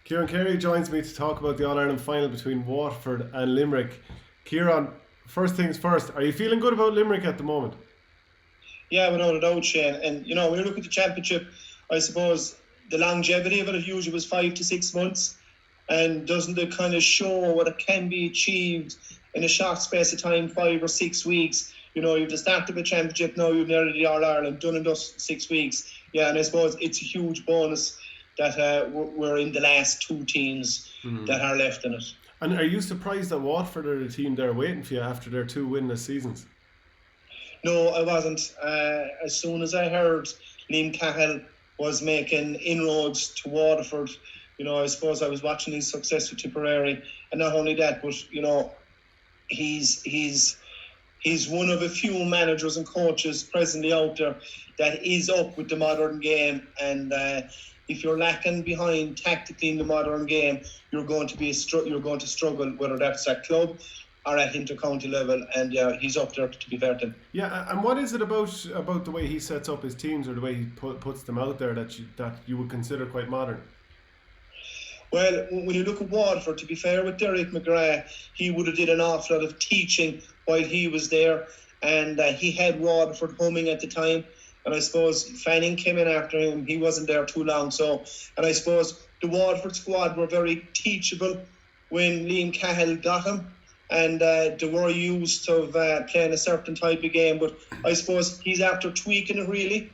Ciaran Carey joins me to talk about the All-Ireland final between Waterford and Limerick. Ciaran, first things first, are you feeling good about Limerick at the moment? Yeah, without a doubt, Shane. And, when you look at the championship, I suppose the longevity of it usually was 5 to 6 months. And doesn't it kind of show what it can be achieved in a short space of time, 5 or 6 weeks? You've the start of a championship now, you've nearly the All-Ireland, done and dusted 6 weeks. Yeah, and I suppose it's a huge bonus that we're in the last two teams that are left in it. And are you surprised that Waterford are the team there waiting for you after their two winless seasons? No, I wasn't. As soon as I heard Liam Cahill was making inroads to Waterford, I suppose I was watching his success with Tipperary, and not only that, but he's one of a few managers and coaches presently out there that is up with the modern game, and if you're lacking behind tactically in the modern game, you're going to struggle, whether that's at club or at inter-county level, and he's up there, to be fair to him. Yeah, and what is it about the way he sets up his teams or the way he puts them out there that you would consider quite modern? Well, when you look at Waterford, to be fair with Derek McGrath, he would have did an awful lot of teaching while he was there, and he had Waterford humming at the time. And I suppose Fanning came in after him. He wasn't there too long. And I suppose the Waterford squad were very teachable when Liam Cahill got him. And they were used to playing a certain type of game. But I suppose he's after tweaking it really.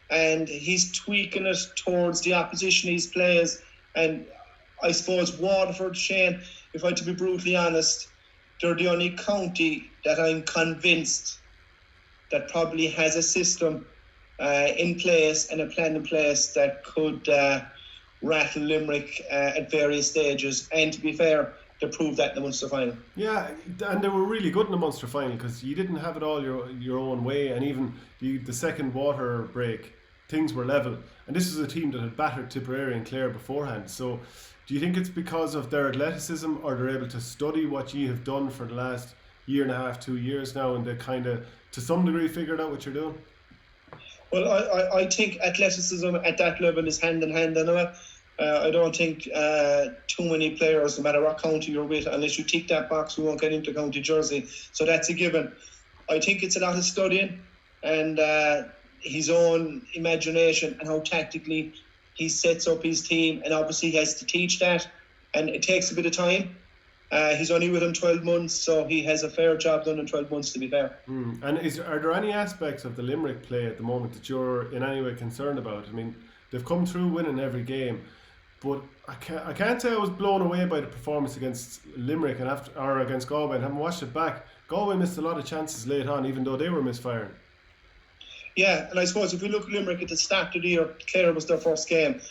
And he's tweaking it towards the opposition he plays. And I suppose Waterford, Shane, if I had to be brutally honest, they're the only county that I'm convinced that probably has a system in place and a plan in place that could rattle Limerick at various stages. And to be fair, they proved that in the Munster final. Yeah, and they were really good in the Munster final because you didn't have it all your own way, and even the second water break, things were level. And this is a team that had battered Tipperary and Clare beforehand. So do you think it's because of their athleticism, or they're able to study what you have done for the last year and a half, 2 years now, and they kind of, to some degree, figured out what you're doing? Well, I think athleticism at that level is hand in hand anyway. I don't think too many players, no matter what county you're with, unless you tick that box, we won't get into county jersey. So that's a given. I think it's a lot of studying and his own imagination and how tactically he sets up his team, and obviously he has to teach that, and it takes a bit of time. He's only with him 12 months, so he has a fair job done in 12 months, to be fair. And are there any aspects of the Limerick play at the moment that you're in any way concerned about? I mean, they've come through winning every game, but I can't say I was blown away by the performance against Limerick or against Galway, and haven't watched it back. Galway missed a lot of chances late on, even though they were misfiring. Yeah, and I suppose if we look at Limerick at the start of the year, Clare was their first game.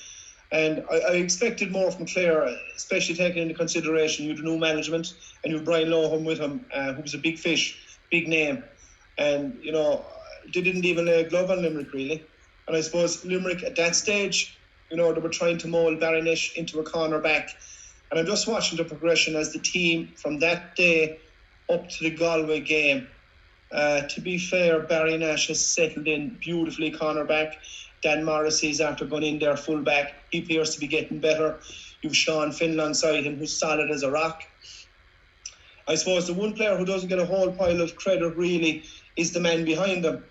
And I expected more from Clare, especially taking into consideration you had new management and you had Brian Lohan with him, who was a big fish, big name. And, they didn't even lay a glove on Limerick, really. And I suppose Limerick at that stage, they were trying to mould Barrynish into a cornerback. And I'm just watching the progression as the team from that day up to the Galway game. To be fair, Barrynish has settled in beautifully cornerback. Dan Morrissey's after going in there full back. He appears to be getting better. You've Sean Finlay on side him, who's solid as a rock. I suppose the one player who doesn't get a whole pile of credit really is the man behind him.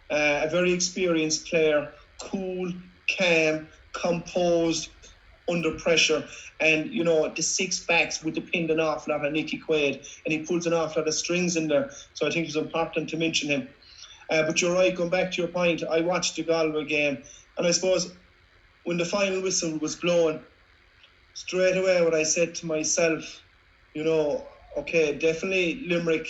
A very experienced player, cool, calm, composed, under pressure. And, the six backs would depend an awful lot on Nicky Quaid, and he pulls an awful lot of strings in there. So I think it's important to mention him. But you're right, going back to your point, I watched the Galway game, and I suppose when the final whistle was blown, straight away what I said to myself, okay, definitely Limerick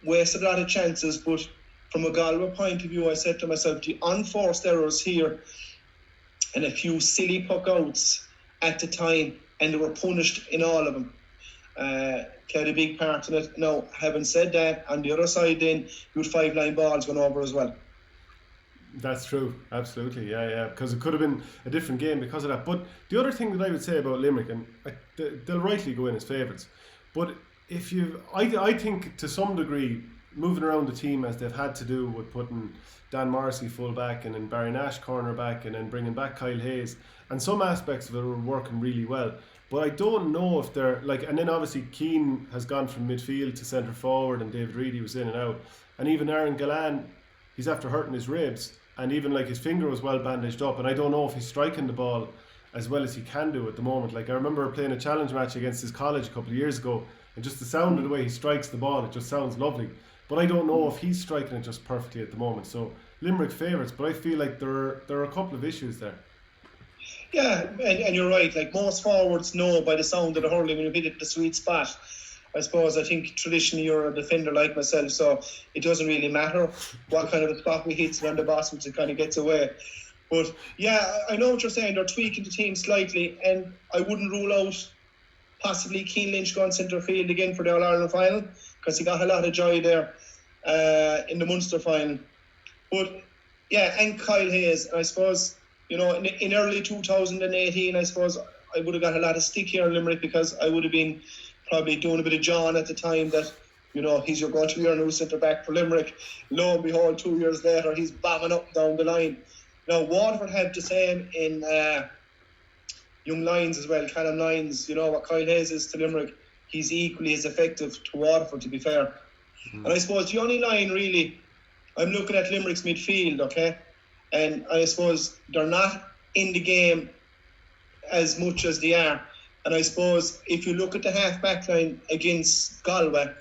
wasted a lot of chances, but from a Galway point of view, I said to myself, the unforced errors here and a few silly puck-outs at the time, and they were punished in all of them. Played a big part in it. Now, having said that, on the other side then, you had 5 line balls going over as well. That's true, absolutely, yeah, because it could have been a different game because of that. But the other thing that I would say about Limerick, and they'll rightly go in as favourites, but I think to some degree moving around the team as they've had to do with putting Dan Morrissey full back and then Barry Nash corner back and then bringing back Kyle Hayes, and some aspects of it were working really well. But I don't know if they're like, and then obviously Keane has gone from midfield to centre forward, and David Reedy was in and out, and even Aaron Gallan, he's after hurting his ribs, and even like his finger was well bandaged up, and I don't know if he's striking the ball as well as he can do at the moment. Like I remember playing a challenge match against his college a couple of years ago, and just the sound of the way he strikes the ball, it just sounds lovely. But I don't know if he's striking it just perfectly at the moment. So Limerick favourites, but I feel like there are a couple of issues there. Yeah, and you're right. Like most forwards know by the sound of the hurling when you hit it the sweet spot. I think traditionally you're a defender like myself, so it doesn't really matter what kind of a spot we hit on the bottom, it kind of gets away. But yeah, I know what you're saying. They're tweaking the team slightly, and I wouldn't rule out possibly Keane Lynch going centre field again for the All-Ireland final, because he got a lot of joy there in the Munster final. But yeah, and Kyle Hayes, I suppose, you know, in early 2018, I suppose I would have got a lot of stick here in Limerick because I would have been probably doing a bit of John at the time that, you know, he's going to be our new centre back for Limerick. Lo and behold, 2 years later, he's bombing up down the line. Now, Waterford have the same in young Lions as well, Callum Lyons. You know what Kyle Hayes is to Limerick, he's equally as effective to Waterford, to be fair. And I suppose the only line really, I'm looking at Limerick's midfield, okay? And I suppose they're not in the game as much as they are. And I suppose if you look at the half-back line against Galway,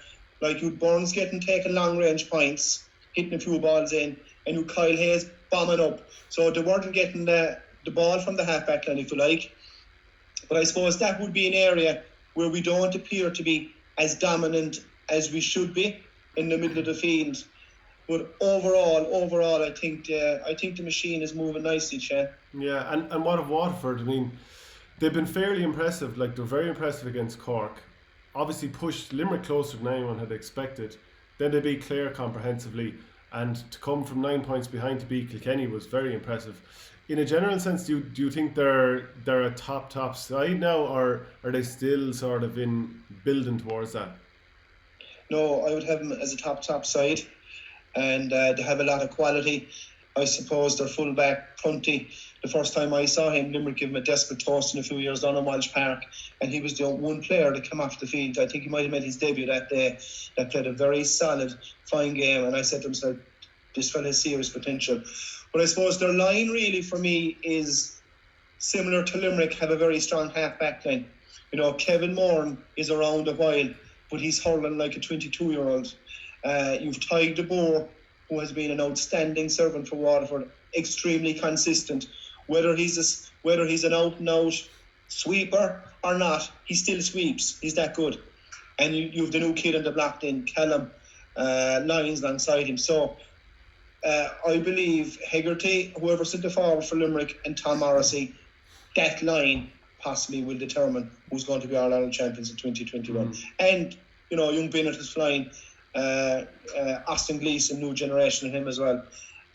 like you'd Burns taking long-range points, hitting a few balls in, and you Kyle Hayes bombing up. So they weren't getting the ball from the half-back line, if you like. But I suppose that would be an area where we don't appear to be as dominant as we should be in the middle of the field. But overall, I think the machine is moving nicely, Shane. Yeah, and what of Waterford? I mean, they've been fairly impressive. Like, they're very impressive against Cork. Obviously pushed Limerick closer than anyone had expected. Then they beat Clare comprehensively, and to come from 9 points behind to beat Kilkenny was very impressive. In a general sense, do you think they're a top side now, or are they still sort of in building towards that? No, I would have them as a top side, and they have a lot of quality. I suppose their fullback Prunty, the first time I saw him, Limerick gave him a desperate toast in a few years down in Walsh Park, and he was the one player that came off the field. I think he might have made his debut that day, that played a very solid, fine game, and I said to myself, this fella has serious potential. But I suppose their line really for me is similar to Limerick, have a very strong half-back line. You know, Kevin Moran is around a while, but he's hurling like a 22-year-old. You've Ty DeBoer, who has been an outstanding servant for Waterford, extremely consistent. Whether he's an out-and-out sweeper or not, he still sweeps. He's that good. And you've the new kid on the block then, Callum Lyons alongside him. So I believe Hegarty, whoever sent the forward for Limerick, and Tom Morrissey, that line possibly will determine who's going to be All-Ireland champions in 2021. And, you know, young Bennett is flying. Austin Gleeson, new generation of him as well.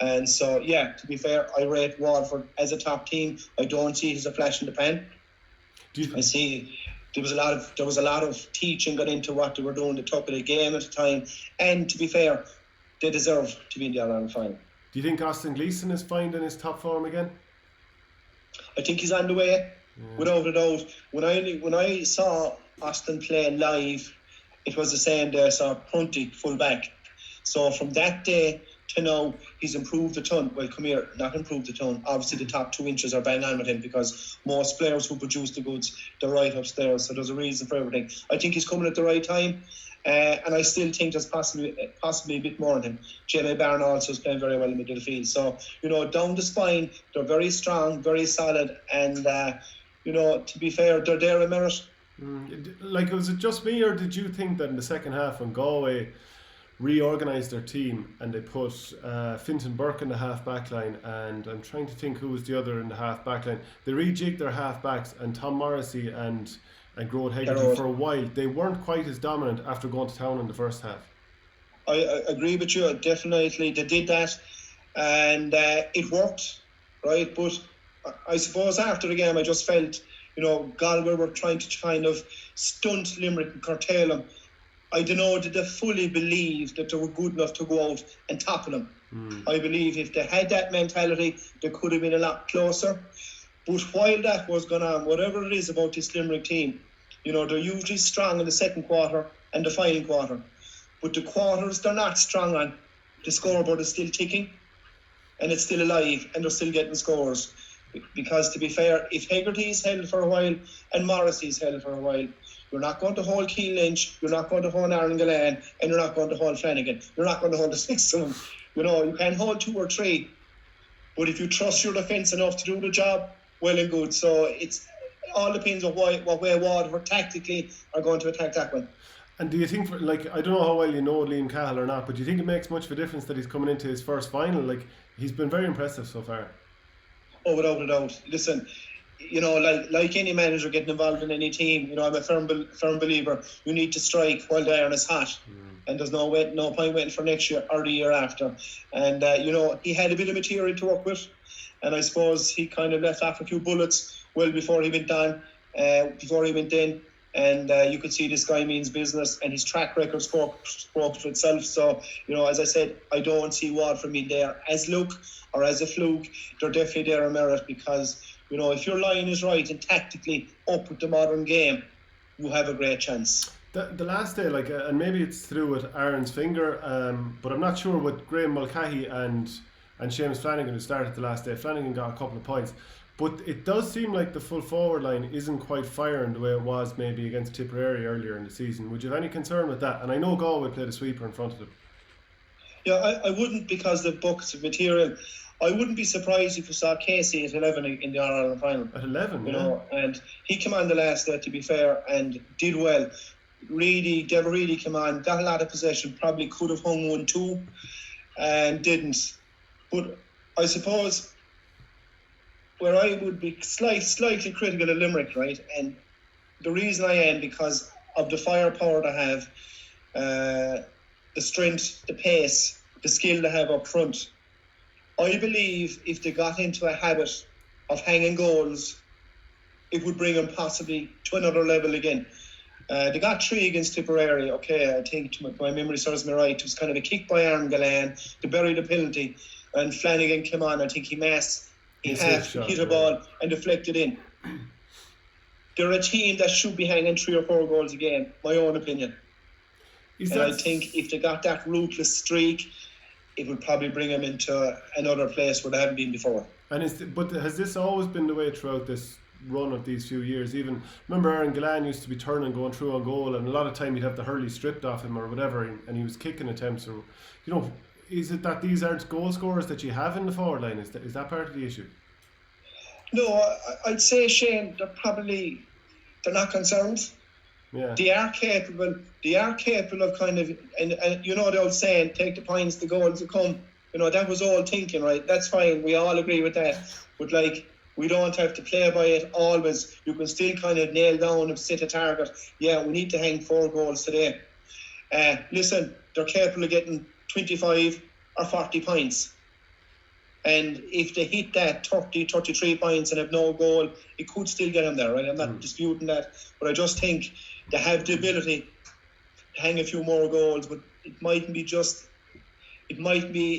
And so, yeah, to be fair, I rate Waterford as a top team. I don't see it as a flash in the pan. I see there was a lot of teaching got into what they were doing. They took it a game at a time. And to be fair, they deserve to be in the All-Ireland final. Do you think Austin Gleeson is finding his top form again? I think he's on the way, without a doubt. When I saw Austin play live, it was the same day I saw Prunty full back. So from that day to now, he's improved a ton. Well, come here, not improved a ton. Obviously, the top 2 inches are bang on with him because most players who produce the goods, they're right upstairs. So there's a reason for everything. I think he's coming at the right time. And I still think there's possibly a bit more in him. Jamie Barron also is playing very well in the middle of the field. So, you know, down the spine, they're very strong, very solid. And, you know, to be fair, they're there in merit. Like, was it just me, or did you think that in the second half when Galway reorganised their team and they put Fintan Burke in the half-back line, and I'm trying to think who was the other in the half-back line, they rejigged their half-backs, and Tom Morrissey and Grode Hegarty for a while, they weren't quite as dominant after going to town in the first half. I agree with you, definitely they did that, and it worked, right? But I suppose after the game I just felt, you know, Galway were trying to kind of stunt Limerick and curtail them. I don't know, did they fully believe that they were good enough to go out and topple them. I believe if they had that mentality, they could have been a lot closer. But while that was going on, whatever it is about this Limerick team, they're usually strong in the second quarter and the final quarter. But the quarters they're not strong on, the scoreboard is still ticking and it's still alive and they're still getting scores. Because to be fair, if Hegarty is held for a while and Morrissey is held for a while, you're not going to hold Keane Lynch, you're not going to hold Aaron Gillane, and you're not going to hold Flanagan. You're not going to hold the six of them. You can hold 2 or 3. But if you trust your defence enough to do the job, well and good. So it's all depends on what way Waterford tactically are going to attack that one. And do you think, I don't know how well you know Liam Cahill or not, but do you think it makes much of a difference that he's coming into his first final? Like, he's been very impressive so far. Oh, without a doubt. Listen, like any manager getting involved in any team, I'm a firm believer. You need to strike while the iron is hot. And there's no point waiting for next year or the year after. And, he had a bit of material to work with. And I suppose he kind of left off a few bullets well before he went in. And you could see this guy means business, and his track record spoke for itself. So, as I said, I don't see Waterford being there as luck or as a fluke. They're definitely there on merit because, if your line is right and tactically up with the modern game, you have a great chance. The last day, and maybe it's through with Aaron's finger, but I'm not sure with Graham Mulcahy and Seamus Flanagan who started the last day. Flanagan got a couple of points. But it does seem like the full forward line isn't quite firing the way it was maybe against Tipperary earlier in the season. Would you have any concern with that? And I know Galway played a sweeper in front of them. Yeah, I wouldn't because of buckets of material. I wouldn't be surprised if you saw Casey at 11 in the All-Ireland final. At 11, and he came on the last day, to be fair, and did well. Never really came on, got a lot of possession, probably could have hung 1-2 and didn't. But I suppose where I would be slightly critical of Limerick, right? And the reason I am because of the firepower they have, the strength, the pace, the skill they have up front. I believe if they got into a habit of hanging goals, it would bring them possibly to another level again. They got 3 against Tipperary. Okay, I think my memory serves me right. It was kind of a kick by Aaron Gillane to bury the penalty, and Flanagan came on. I think he hit a ball and deflected in. They're a team that should be hanging 3 or 4 goals a game, my own opinion. I think if they got that ruthless streak, it would probably bring them into another place where they haven't been before. But has this always been the way throughout this run of these few years? Even remember Aaron Gillane used to be turning, going through on goal, and a lot of time he'd have the hurley stripped off him or whatever, and he was kicking attempts. Or is it that these aren't goal scorers that you have in the forward line? Is that part of the issue? No, I'd say, Shane, they're not concerned. Yeah. They are capable of kind of, and the old saying, take the points, the goals will come. That was all thinking, right? That's fine, we all agree with that. But we don't have to play by it always. You can still kind of nail down and set a target. Yeah, we need to hang 4 goals today. Listen, they're capable of getting 25 or 40 points. And if they hit that 30, 33 points and have no goal, it could still get them there, right? I'm not disputing that. But I just think they have the ability to hang a few more goals, but it might be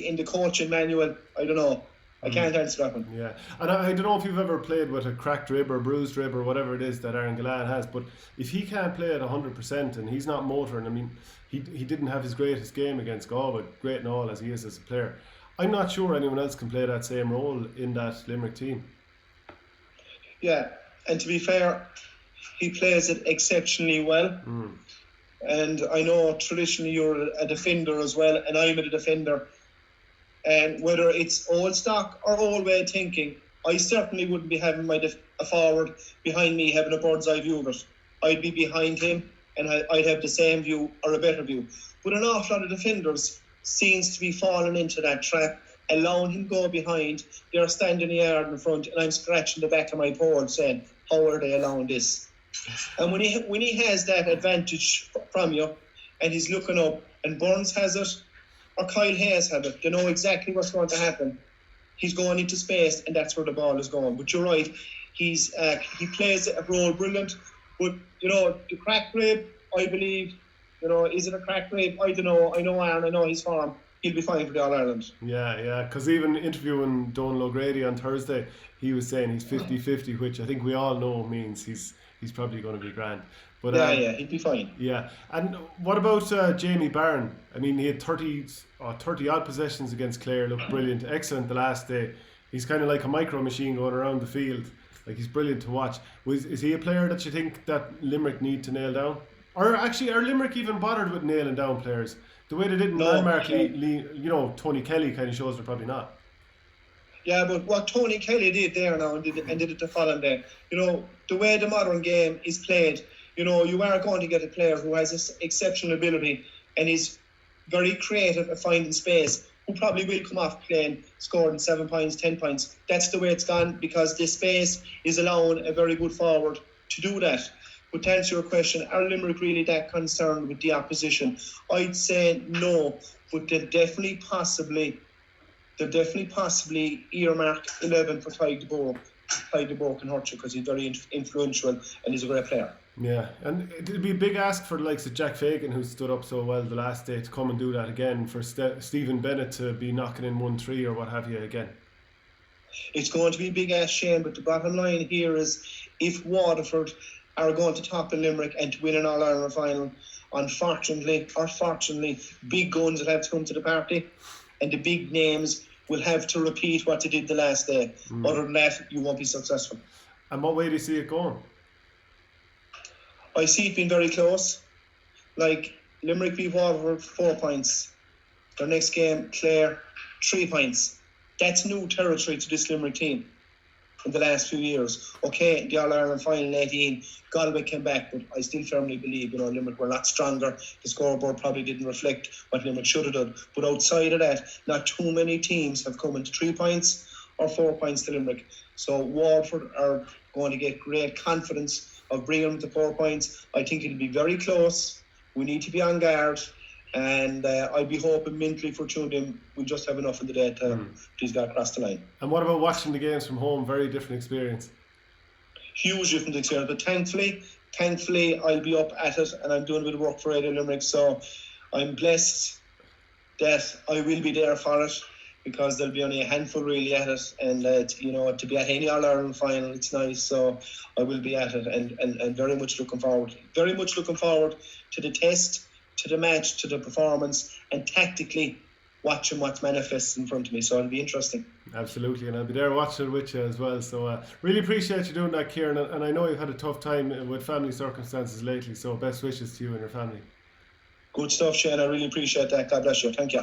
in the coaching manual. I don't know. I can't answer that one. Yeah, and I don't know if you've ever played with a cracked rib or bruised rib or whatever it is that Aaron Gillane has, but if he can't play at 100% and he's not motoring, I mean, he didn't have his greatest game against Galway, great and all as he is as a player. I'm not sure anyone else can play that same role in that Limerick team. Yeah, and to be fair, he plays it exceptionally well. And I know traditionally you're a defender as well, and I'm a defender. And whether it's old stock or old way of thinking, I certainly wouldn't be having a forward behind me having a bird's eye view of it. I'd be behind him and I'd have the same view or a better view. But an awful lot of defenders seems to be falling into that trap, allowing him go behind. They're standing the yard in front, and I'm scratching the back of my pole saying, how are they allowing this? And when he has that advantage from you, and he's looking up, and Burns has it, or Kyle Hayes has it, they know exactly what's going to happen. He's going into space, and that's where the ball is going. But you're right, he plays a role brilliant. But the crack rib, I believe, You know, is it a crack rate? I don't know. I know Aaron, I know his form. He'll be fine for the All-Ireland. Yeah, because even interviewing Donal O'Grady on Thursday, he was saying he's 50-50, which I think we all know means he's probably going to be grand. But yeah, he'd be fine. Yeah, and what about Jamie Barron? I mean, he had 30 odd possessions against Clare, looked brilliant, excellent the last day. He's kind of like a micro machine going around the field. Like, he's brilliant to watch. Is he a player that you think that Limerick need to nail down? Or actually, are Limerick even bothered with nailing down players? The way they did in Denmark, Tony Kelly kind of shows they're probably not. Yeah, but what Tony Kelly did there now and did it the following day, the way the modern game is played, you are going to get a player who has this exceptional ability and is very creative at finding space, who probably will come off playing, scoring 7 points, 10 points. That's the way it's gone, because this space is allowing a very good forward to do that. But to answer your question, are Limerick really that concerned with the opposition? I'd say no, but they'll definitely possibly earmark 11 for Tadhg de Bourke. Tadhg de Bourke can hurt you because he's very influential and he's a great player. Yeah, and it'd be a big ask for the likes of Jack Fagan, who stood up so well the last day, to come and do that again, for Stephen Bennett to be knocking in 1-3 or what have you again. It's going to be a big ask, Shane, but the bottom line here is, if Waterford are going to top in Limerick and to win an All-Ireland final, unfortunately or fortunately, big guns will have to come to the party, and the big names will have to repeat what they did the last day. Other than that, you won't be successful. And what way do you see it going? I see it being very close. Like, Limerick beat Waterford 4 points. Their next game, Clare, 3 points. That's new territory to this Limerick team in the last few years. Okay, the All-Ireland final in 18, Galway came back, but I still firmly believe, Limerick were a lot stronger. The scoreboard probably didn't reflect what Limerick should have done. But outside of that, not too many teams have come into 3 points or 4 points to Limerick. So Waterford are going to get great confidence of bringing them to 4 points. I think it'll be very close. We need to be on guard. And I'd be hoping mentally for two of them we'll just have enough in the day to please get across the line. And what about watching the games from home? Very different experience. Huge different experience. But thankfully I'll be up at it, and I'm doing a bit of work for Radio Limerick. So I'm blessed that I will be there for it, because there'll be only a handful really at it. And, to be at any All-Ireland final, it's nice. So I will be at it, and very much looking forward. Very much looking forward to the test, to the match, to the performance, and tactically watching what's manifest in front of me. So it'll be interesting. Absolutely, and I'll be there watching it with you as well. So really appreciate you doing that, Ciaran, and I know you've had a tough time with family circumstances lately, so best wishes to you and your family. Good stuff, Shane. I really appreciate that. God bless you. Thank you.